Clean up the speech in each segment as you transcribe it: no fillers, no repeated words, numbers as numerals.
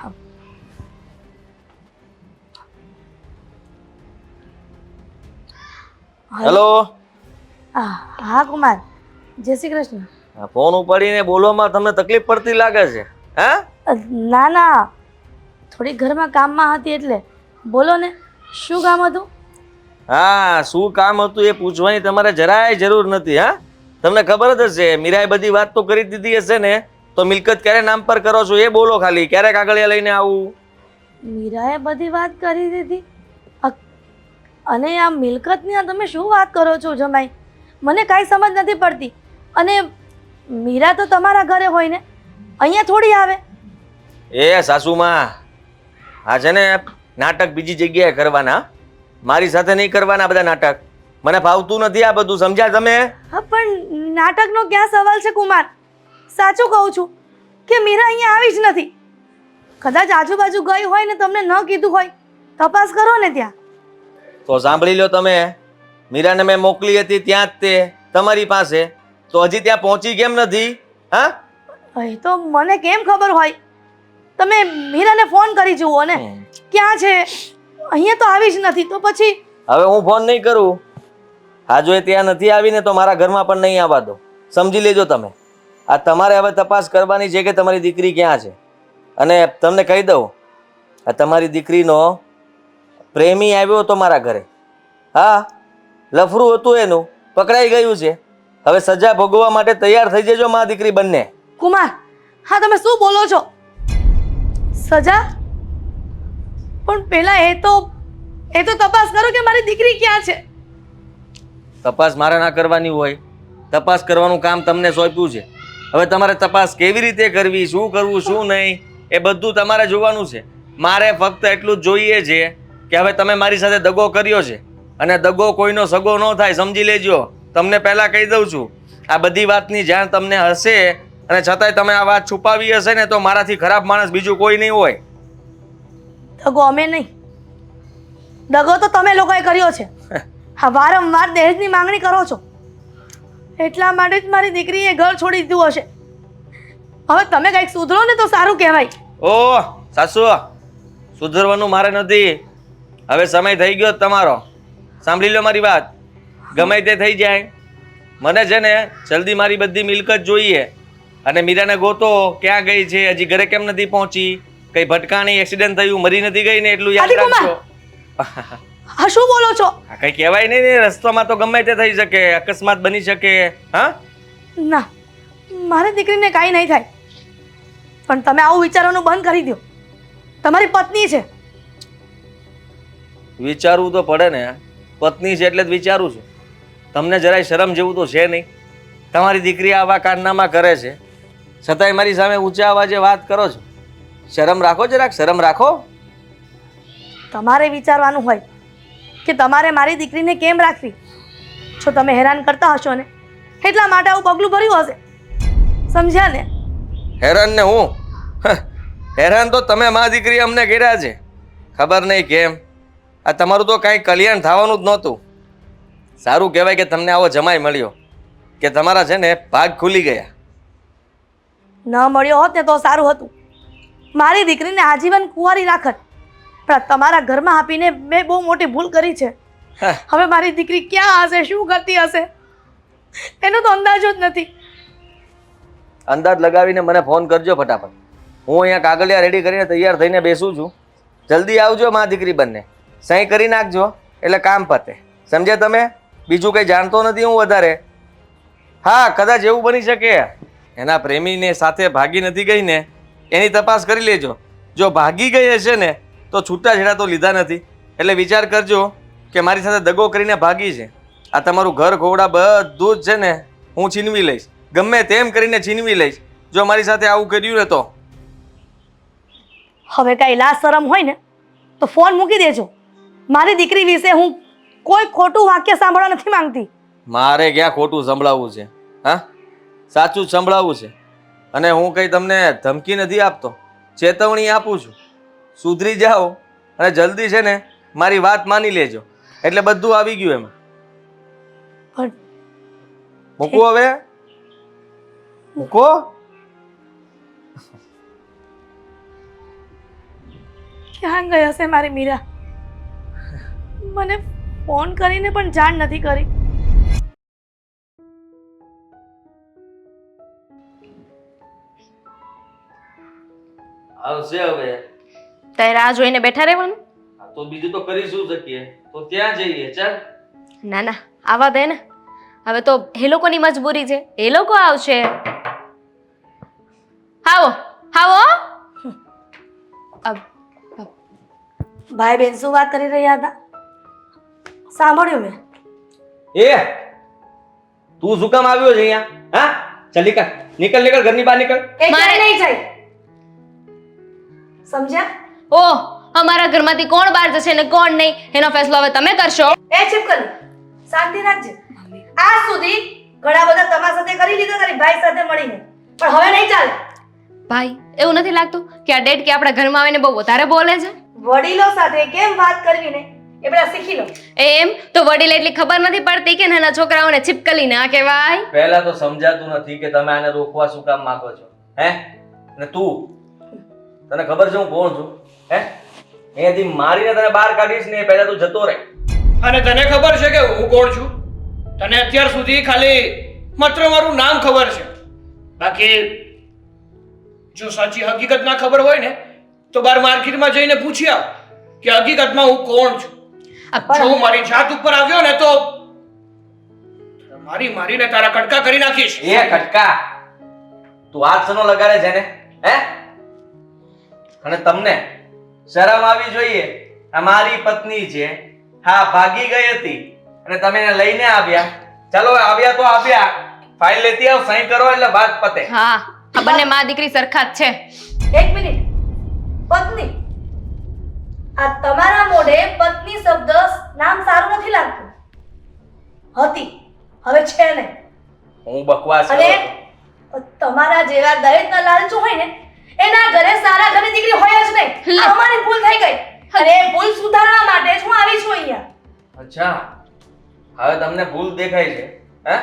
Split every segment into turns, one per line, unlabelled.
હા.
હેલો.
હા કુમાર, જય શ્રી કૃષ્ણ.
ફોન ઉપાડીને બોલવામાં તમને તકલીફ પડતી લાગે છે. હે?
ના ના, થોડી ઘરમાં કામમાં હતી એટલે. બોલો ને, શું કામ હતું?
હા, શું કામ હતું એ પૂછવાની તમારે જરાય જરૂર નથી. હા, તમને ખબર જ હશે, મીરાએ બધી વાત તો કરી દીધી હશે ને. તો મિલકત ક્યારે નામ પર કરો છો એ બોલો ખાલી. ક્યારે કાગળિયા લઈને આવું?
મીરાએ બધી વાત કરી દીધી? અને આ મિલકતની આ તમે શું વાત કરો છો જમાઈ? મને કાંઈ સમજ નથી પડતી. અને મીરા તો તમારા ઘરે હોય ને, અહીંયા થોડી આવે.
એ સાસુમાં, આ છે ને નાટક બીજી જગ્યાએ કરવાના, મારી સાથે નહીં કરવાના બધા નાટક. મને ફાવતું નથી આ બધું, સમજ્યા તમે?
હા પણ નાટકનો ક્યાં સવાલ છે કુમાર? સાચું કહું છું કે મીરા અહીંયા આવી જ નથી. કદાચ આજુબાજુ ગઈ હોય ને તમને ન કીધું હોય, તપાસ કરો ને ત્યાં.
તો સાંભળી લો તમે, મીરાને મેં મોકલી હતી ત્યાં જ તે તમારી પાસે, તો હજી ત્યાં પહોંચી કેમ નથી? હા,
એ તો મને કેમ ખબર હોય? તમે મીરાને ફોન કરી જુઓ ને, ક્યાં છે? અહીંયા તો આવી જ નથી, તો પછી
હવે હું ફોન નહીં કરું. હા, જો એ ત્યાં નથી આવીને તો મારા ઘરમાં પણ નહીં આવવા દો. સમજી લેજો તમે. આ તમારે હવે તપાસ કરવાની છે કે તમારી દીકરી ક્યાં છે. અને તમને કહી દઉં, આ તમારી દીકરીનો પ્રેમી આવ્યો હતો મારા ઘરે. હા, લફરું હતું એનું, પકડાઈ ગયું છે. હવે સજા ભોગવવા માટે તૈયાર થઈ જજો મા દીકરી બંને.
કુમાર, હા તમે શું બોલો છો? સજા? પણ પેલા એ તો તપાસ કરો કે મારી દીકરી ક્યાં છે.
તપાસ મારે ના કરવાની હોય. તપાસ કરવાનું કામ તમને સોંપ્યું છે. હવે તમારે તપાસ કેવી રીતે કરવી, શું કરવું, શું નહીં, એ બધું તમારે જોવાનું છે. મારે ફક્ત એટલું જ જોઈએ છે કે હવે તમે મારી સાથે દગો કર્યો છે, અને દગો કોઈનો સગો ન થાય, સમજી લેજો. તમને પહેલા કહી દઉં છું, આ બધી વાતની જાણ તમને હશે અને છતાંય તમે આ વાત છુપાવી હશે ને, તો મારાથી ખરાબ માણસ બીજું કોઈ નહીં હોય.
દગો અમે નહીં, દગો તો તમે લોકોએ કર્યો છે. હા, વારંવાર દહેજની માંગણી કરો છો, એટલા માટે જ મારી દીકરીએ ઘર છોડી દીધું હશે. હવે તમે કંઈક સુધરો ને તો સારું કહેવાય.
ઓહ સાસુ, સુધરવાનું મારે નથી. હવે સમય થઈ ગયો તમારો. સાંભળી લો મારી વાત. ગમે તે થઈ જાય, મને છે ને જલ્દી મારી બધી મિલકત જોઈએ. અને મીરાને ગોતો, ક્યાં ગઈ છે, હજી ઘરે કેમ નથી પહોંચી, કઈ ભટકાણી, એક્સિડન્ટ થયું, મરી નથી ગઈ ને, એટલું યાદ રાખજો.
હા, શું બોલો છો?
કઈ કહેવાય નહીં ને, રસ્તામાં તો ગમે તે થઈ શકે, અકસ્માત બની શકે. હા
ના, મારી દીકરીને કાંઈ નહીં થાય. પણ તમે આવું વિચારવાનું બંધ કરી દો. તમારી પત્ની છે.
વિચારવું તો પડે ને, પત્ની છે એટલે જ વિચારું છું. તમને જરાય શરમ જેવું તો છે નહીં. તમારી દીકરી આવા કારનામા કરે છે, છતાંય મારી સામે ઊંચા અવાજે વાત કરો છો. શરમ રાખો, જરાક શરમ રાખો.
તમારે વિચારવાનું હોય કે તમારે મારી દીકરીને કેમ રાખવી. જો તમે હેરાન કરતા હશો ને, એટલા માટે આવું પગલું ભર્યું હશે. સમજ્યા ને?
હેરાન ને હું? હેરાન તો તમે મા દીકરી અમને કર્યા છે. ખબર નહીં કેમ, આ તમારું તો કાંઈ કલ્યાણ થવાનું જ નહોતું. સારું કહેવાય કે તમને આવો જમાઈ મળ્યો, કે તમારા છે ને ભાગ ખુલી ગયા.
ન મળ્યો હોત ને તો સારું હતું. મારી દીકરીને આજીવન કુંવારી રાખત. પણ તમારા ઘરમાં આપીને મેં બહુ મોટી ભૂલ કરી છે. હવે મારી દીકરી ક્યાં હશે, શું કરતી હશે, એનો તો અંદાજો જ નથી.
અંદાજ લગાવીને મને ફોન કરજો ફટાફટ. હું અહીંયા કાગળિયા રેડી કરીને તૈયાર થઈને બેસું છું. જલ્દી આવજો મા દીકરી બંને. સહી કરી નાખજો એટલે કામ પતે. સમજ્યા તમે? બીજું કંઈ જાણતો નથી હું વધારે. હા, કદાચ એવું બની શકે એના પ્રેમીને સાથે ભાગી નથી ગઈ ને, એની તપાસ કરી લેજો. જો ભાગી ગઈ હશે ને તો છૂટાછેડા તો લીધા નથી. એટલે વિચાર કરજો કે મારી સાથે દગો કરીને ભાગી છે. આ તમારું ઘર ખોવડા બધું જ છે ને હું છીનવી લઈશ, ગમે તેમ કરીને છીનવી લઈશ જો મારી સાથે આવું કર્યું ને તો.
હવે કાંઈ લાજ શરમ હોય ને તો ફોન મૂકી દેજો. મારી દીકરી વિશે હું કોઈ ખોટું વાક્ય સાંભળવા નથી માંગતી.
મારે ક્યાં ખોટું સંભળાવવું છે? હા, સાચું જ સંભળાવવું છે. અને હું કંઈ તમને ધમકી નથી આપતો, ચેતવણી આપું છું. સુધરી જાઓ અને જલ્દી છે ને મારી વાત માની લેજો એટલે બધું આવી ગયું એમાં.
પણ
મૂકો હવે, મૂકો.
ક્યાં ગઈ હશે મારી મીરા? મને ફોન કરીને પણ જાણ નથી કરી.
આવશે હવે.
તારે રાહ જોઈને બેઠા રહેવાનું?
તો બીજું તો કરી શું શકીએ? તો ત્યાં જઈએ. ચાલ.
ના ના, આવા દે ને. હવે તો એ લોકોની મજબૂરી છે, એ લોકો આવશે. આવો આવો.
ભાઈ બેન શું વાત કરી રહ્યા હતા? સાંભળ્યું મેં.
એ તું શું કામ આવ્યો છે અહીંયા? હા, ચાલ નીકળ નીકળ નીકળ, ઘરની બહાર નીકળ.
એ ક્યાંય નહીં જાય. સમજ્યા?
ઓ, અમારા ઘરમાંથી કોણ બહાર જશે ને કોણ નહીં એનો ફેસલો હવે તમે કરશો.
એ ચૂપ કર. શાંતિ રાખજે. આજ સુધી ઘણા બધા તમારા સાથે કરી લીધા તારી ભાઈ સાથે મળીને, પણ હવે નહીં ચાલે.
ભાઈ, એવું નથી લાગતું કે આ ડેડ કે આપણા ઘરમાં આવીને બહુ વધારે બોલે છે?
વડીલો સાથે કેમ વાત કરવી ને એ બધા શીખી લો.
એમ તો વડીલ એટલી ખબર નથી પડતી કે નાના છોકરાઓને છીપકલી ના કહેવાય?
પહેલા તો સમજાતું નથી કે તમે આને રોકવા શું કામ માંગો છો? હે? અને તું, તને ખબર છે હું કોણ છું? હે? અહીંયાથી મારીને તને બહાર કાઢીશ ને એ પહેલા તું જતો રહે.
અને તને ખબર છે કે હું કોણ છું? તને અત્યાર સુધી ખાલી માત્ર મારું નામ ખબર છે. બાકી જો સાચી હકીકત ના ખબર હોય ને તો બાર માર્કેટમાં જઈને પૂછી આવ કે હકીકતમાં હું કોણ છું. જો હું મારી જાત ઉપર આવ્યો ને તો મારીને તારા કટકા કરી નાખીશ.
એ ખટકા તું હાથ સનો લગાડે છે ને? હે? અને તમને શરમ આવી જોઈએ. આ મારી પત્ની છે. હા, ભાગી ગઈ હતી અને તમે એને લઈને આવ્યા. ચાલો આવ્યા તો આવ્યા, ફાઇલ લેતી આવ, સહી કરો એટલે વાત પતે.
હા, આ બંને માં દીકરી સરખા જ છે.
એક મિનિટ. પત્ની, આ તમારા મોઢે પત્ની શબ્દ નામ સારું નથી લાગતું. હતી, હવે છે નહીં.
હું બકવાસ
અને
કરું છું.
તમારા જેવા દહેજના લાલચુ હોય ને એના ઘરે સારા ઘરની દીકરી હોય જ નહીં. આ અમારી ભૂલ થઈ ગઈ અને એ ભૂલ સુધારવા માટે જ હું આવી છું અહીંયા.
અચ્છા, હવે તમને ભૂલ દેખાય છે? હે?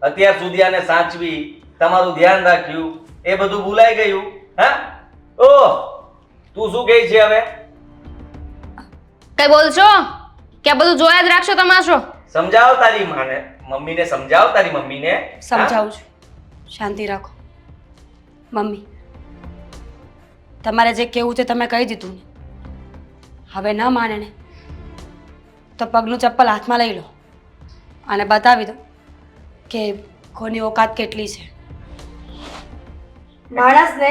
અત્યાર સુધી આને સાચવી, તમારું ધ્યાન રાખ્યું, એ બધું ભૂલાઈ ગયું? હે? ઓહ, તું શું કહે છે હવે?
કઈ બોલશો કે આ બધું જોયા જ રાખશો તમાશો?
સમજાવ તારી માને, મમ્મીને સમજાવ તારી મમ્મીને.
સમજાવું છું. શાંતિ રાખો. મમ્મી, તમારે જે કહેવું છે તમે કહી દીધું ને. હવે ન માને ને તો પગનું ચપ્પલ હાથમાં લઈ લો અને બતાવી દો કે કોની ઓકાત કેટલી છે.
માણસને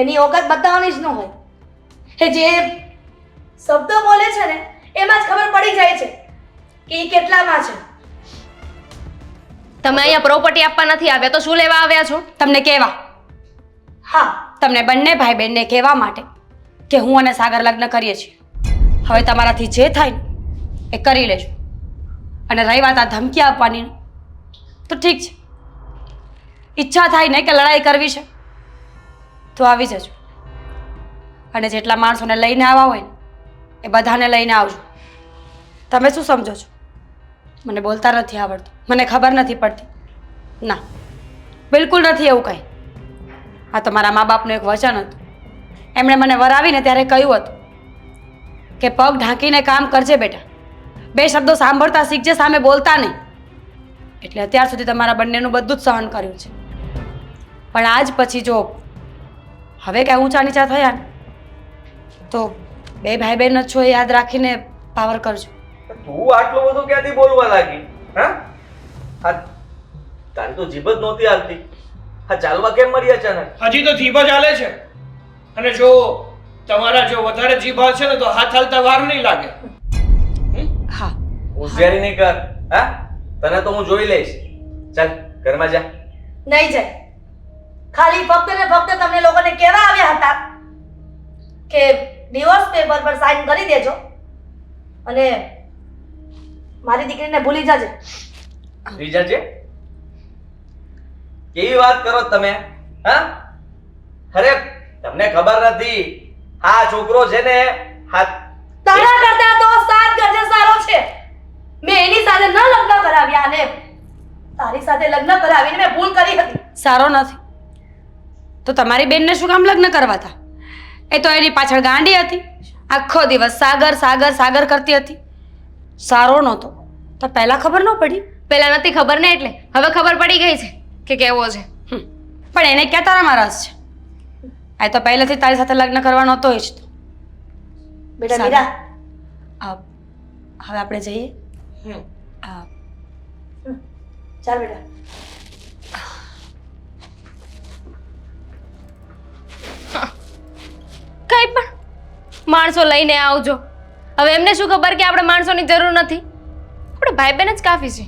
એની ઓકાત બતાવવાની જ ન હોય. એ જે શબ્દો બોલે છે ને એમાં જ ખબર પડી જાય છે કે એ કેટલામાં છે.
તમે અહીંયા પ્રોપર્ટી આપવા નથી આવ્યા તો શું લેવા આવ્યા છો?
તમને કહેવા,
હા,
તમને બંને ભાઈ બહેનને કહેવા માટે કે હું અને સાગર લગ્ન કરીએ છીએ. હવે તમારાથી જે થાય ને એ કરી લેજો. અને રહી વાત આ ધમકી આપવાની તો ઠીક છે. ઈચ્છા થાય ને કે લડાઈ કરવી છે તો આવી જજો. અને જેટલા માણસોને લઈને આવવા હોય ને એ બધાને લઈને આવજો. તમે શું સમજો છો? મને બોલતા નથી આવડતું, મને ખબર નથી પડતી. ના, બિલકુલ નથી એવું કંઈ. આ તો મારા મા બાપનું એક વચન હતું. એમણે મને વરાવીને ત્યારે કહ્યું હતું કે પગ ઢાંકીને કામ કરજે બેટા, બે શબ્દો સાંભળતા શીખજે, સામે બોલતા નહીં. એટલે અત્યાર સુધી તમારા બંનેનું બધું જ સહન કર્યું છે. પણ આજ પછી જો હવે કાંઈ ઊંચા નીચા થયા ને તો બે ભાઈ બહેન જ છો એ યાદ રાખીને પાવર કરજો.
તું આટલું બધું ક્યાંથી બોલવા લાગી? હા, તારી તો જીભ જ નહોતી હાલતી. હા, ચાલવા કેમ મળી અચાનક?
હજી તો જીભ જ હાલે છે. અને જો તમારા જો વધારે જીભ હાલશે ને તો હાથ હાલતા વાર નહીં લાગે.
હા,
હોશિયારી નહીં કર. હા, તને તો હું જોઈ લઈશ. ચાલ ઘરમાં જા.
નહીં જાય. ખાલી ફક્ત ને ફક્ત તમને લોકોને કહેવા આવ્યા હતા કે ડિવોર્સ પેપર પર સાઇન કરી દેજો અને મારી દીકરીને ભૂલી જાજે.
રીજા છે? કેવી વાત કરો તમે? હા, અરે તમને ખબર નથી આ છોકરો છે ને
તારા કરતા તો 7 ગજે સારો છે. મેં એની સાથે ન લગ્ન કરાવ્યા અને તારી સાથે લગ્ન કરાવીને મેં ભૂલ કરી હતી.
સારો નથી તો તમારી બેનને શું કામ લગ્ન કરવા હતા? એ તો એની પાછળ ગાંડી હતી. આખો દિવસ સાગર સાગર સાગર કરતી હતી. સારો નહોતો તો પહેલાં ખબર ન પડી.
પેલા નથી ખબર ને એટલે હવે ખબર પડી ગઈ છે કે કેવો છે.
પણ એને ક્યાં તારામાં રસ છે? આ તો પહેલેથી તારી સાથે લગ્ન કરવાનો હતો જ.
બેટા
સારું.
મીરા,
હવે આપણે જઈએ. આ,
ચાલ બેટા.
કઈ પણ માણસો લઈને આવજો. હવે એમને શું ખબર કે આપણે માણસોની જરૂર નથી, આપણે ભાઈ બહેન જ કાફી છે.